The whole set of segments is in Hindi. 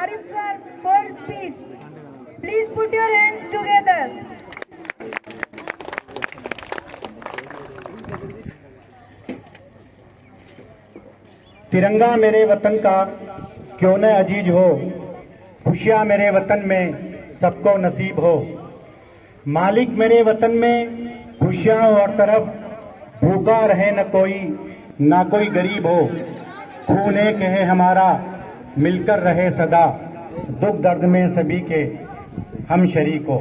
Arif sir for speech. Please put your hands together. तिरंगा मेरे वतन का क्यों न अजीज हो, खुशियां मेरे वतन में सबको नसीब हो। मालिक मेरे वतन में खुशियां और तरफ, भूखा रहे न कोई ना कोई गरीब हो। खून एक है हमारा मिलकर रहे सदा, दुख दर्द में सभी के हम शरीक हो।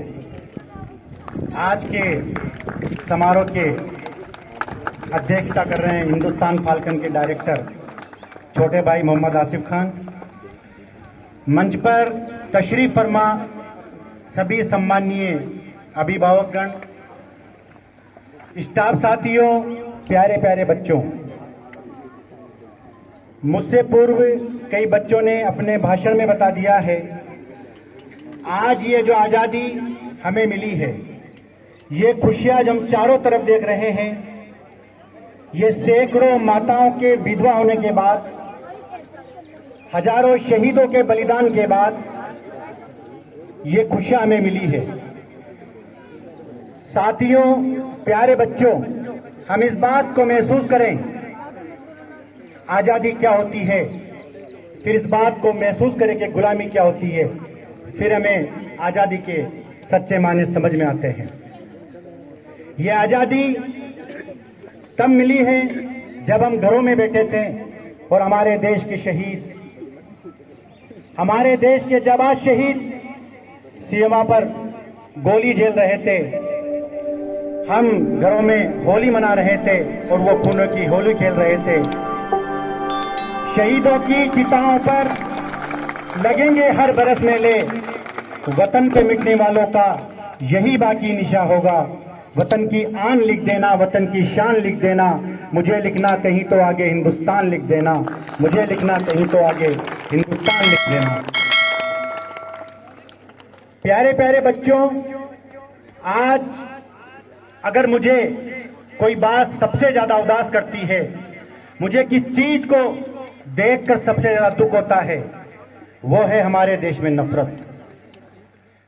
आज के समारोह के अध्यक्षता कर रहे हैं हिंदुस्तान फाल्कन के डायरेक्टर छोटे भाई मोहम्मद आसिफ खान। मंच पर तशरीफ फरमा सभी सम्माननीय अभिभावकगण, स्टाफ साथियों, प्यारे प्यारे बच्चों। मुझसे पूर्व कई बच्चों ने अपने भाषण में बता दिया है, आज ये जो आज़ादी हमें मिली है, ये खुशियां जो हम चारों तरफ देख रहे हैं, ये सैकड़ों माताओं के विधवा होने के बाद, हजारों शहीदों के बलिदान के बाद ये खुशियां हमें मिली है। साथियों, प्यारे बच्चों, हम इस बात को महसूस करें आजादी क्या होती है, फिर इस बात को महसूस करें कि गुलामी क्या होती है, फिर हमें आजादी के सच्चे मायने समझ में आते हैं। ये आजादी तब मिली है जब हम घरों में बैठे थे और हमारे देश के शहीद, हमारे देश के जाबाज शहीद सीमा पर गोली झेल रहे थे। हम घरों में होली मना रहे थे और वो खूनों की होली खेल रहे थे। शहीदों की चिताओं पर लगेंगे हर बरस मेले, वतन के मिटने वालों का यही बाकी निशा होगा। वतन की आन लिख देना, वतन की शान लिख देना, मुझे लिखना कहीं तो आगे हिंदुस्तान लिख देना, मुझे लिखना कहीं तो आगे हिंदुस्तान लिख देना। प्यारे प्यारे बच्चों, आज अगर मुझे कोई बात सबसे ज्यादा उदास करती है, मुझे किस चीज को देखकर सबसे ज्यादा दुख होता है, वो है हमारे देश में नफरत।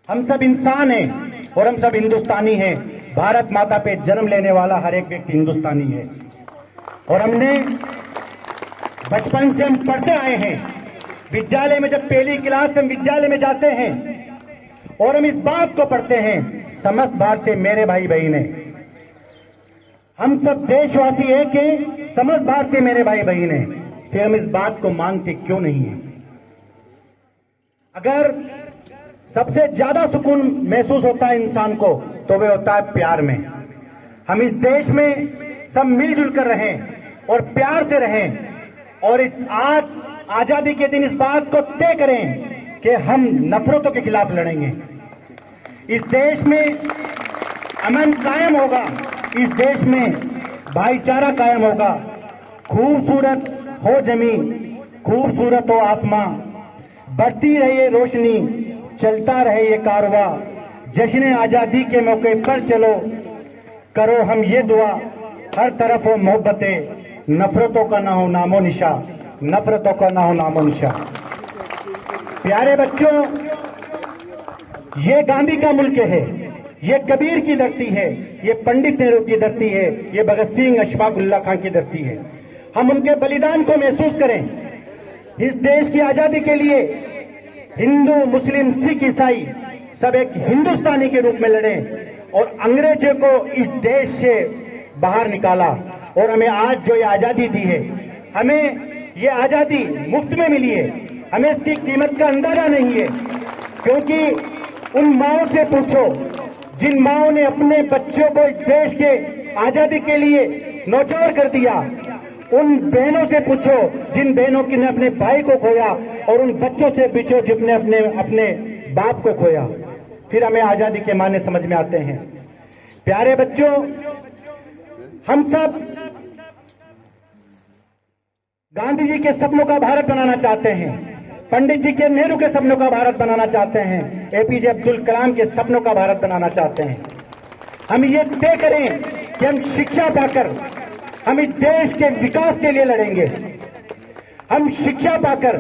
हम सब इंसान हैं और हम सब हिंदुस्तानी हैं। भारत माता पे जन्म लेने वाला हर एक व्यक्ति हिंदुस्तानी है और हमने बचपन से हम पढ़ते आए हैं। विद्यालय में जब पहली क्लास से हम विद्यालय में जाते हैं और हम इस बात को पढ़ते हैं, समस्त भारतीय मेरे भाई बहन हैं, हम सब देशवासी एक हैं, समस्त भारतीय मेरे भाई बहन हैं। फिर हम इस बात को मांगते क्यों नहीं है? अगर सबसे ज्यादा सुकून महसूस होता है इंसान को तो वह होता है प्यार में। हम इस देश में सब मिलजुल कर रहें और प्यार से रहें और आज आजादी के दिन इस बात को तय करें कि हम नफरतों के खिलाफ लड़ेंगे। इस देश में अमन कायम होगा, इस देश में भाईचारा कायम होगा। खूबसूरत हो जमीन, खूबसूरत हो आसमां, बढ़ती रहे रोशनी, चलता रहे ये कारवां। जश्न आजादी के मौके पर चलो, करो हम ये दुआ, हर तरफ हो मोहब्बतें, नफरतों का ना हो नामो निशा, नफरतों का ना हो नामो निशा। प्यारे बच्चों, ये गांधी का मुल्क है, ये कबीर की धरती है, ये पंडित नेहरू की धरती है, ये भगत सिंह अशफाक उल्लाह खां की धरती है। हम उनके बलिदान को महसूस करें। इस देश की आजादी के लिए हिंदू, मुस्लिम, सिख, ईसाई सब एक हिंदुस्तानी के रूप में लड़े और अंग्रेजों को इस देश से बाहर निकाला और हमें आज जो ये आजादी दी है, हमें ये आजादी मुफ्त में मिली है। हमें इसकी कीमत का अंदाजा नहीं है, क्योंकि उन माओं से पूछो जिन माओं ने अपने बच्चों को इस देश के आजादी के लिए नौछावर कर दिया। उन बहनों से पूछो जिन बहनों ने अपने भाई को खोया, और उन बच्चों से पूछो जिसने अपने बाप को खोया। फिर हमें आजादी के मायने समझ में आते हैं। प्यारे बच्चों, हम सब गांधी जी के सपनों का भारत बनाना चाहते हैं, पंडित जी के नेहरू के सपनों का भारत बनाना चाहते हैं, एपीजे अब्दुल कलाम के सपनों का भारत बनाना चाहते हैं। हम ये तय करें कि हम शिक्षा पाकर हम इस देश के विकास के लिए लड़ेंगे। हम शिक्षा पाकर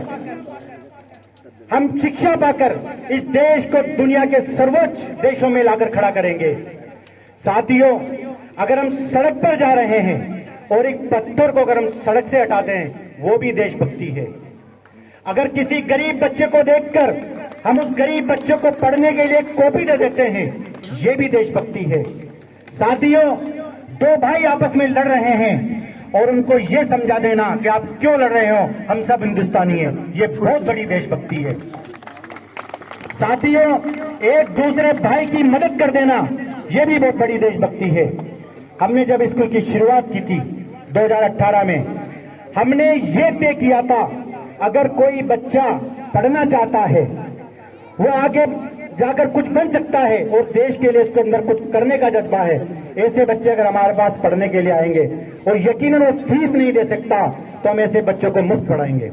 हम शिक्षा पाकर इस देश को दुनिया के सर्वोच्च देशों में लाकर खड़ा करेंगे। साथियों, अगर हम सड़क पर जा रहे हैं और एक पत्थर को अगर हम सड़क से हटाते हैं, वो भी देशभक्ति है। अगर किसी गरीब बच्चे को देखकर हम उस गरीब बच्चे को पढ़ने के लिए कॉपी दे देते हैं, ये भी देशभक्ति है। साथियों, दो भाई आपस में लड़ रहे हैं और उनको ये समझा देना कि आप क्यों लड़ रहे हो, हम सब हिंदुस्तानी हैं, ये बहुत बड़ी देशभक्ति है। साथियों, एक दूसरे भाई की मदद कर देना, ये भी बहुत बड़ी देशभक्ति है। हमने जब स्कूल की शुरुआत की थी 2018 में, हमने ये तय किया था अगर कोई बच्चा पढ़ना चाहता है, वो आगे जाकर कुछ बन सकता है और देश के लिए उसके अंदर कुछ करने का जज्बा है, ऐसे बच्चे अगर हमारे पास पढ़ने के लिए आएंगे और यकीनन वो फीस नहीं दे सकता, तो हम ऐसे बच्चों को मुफ्त पढ़ाएंगे।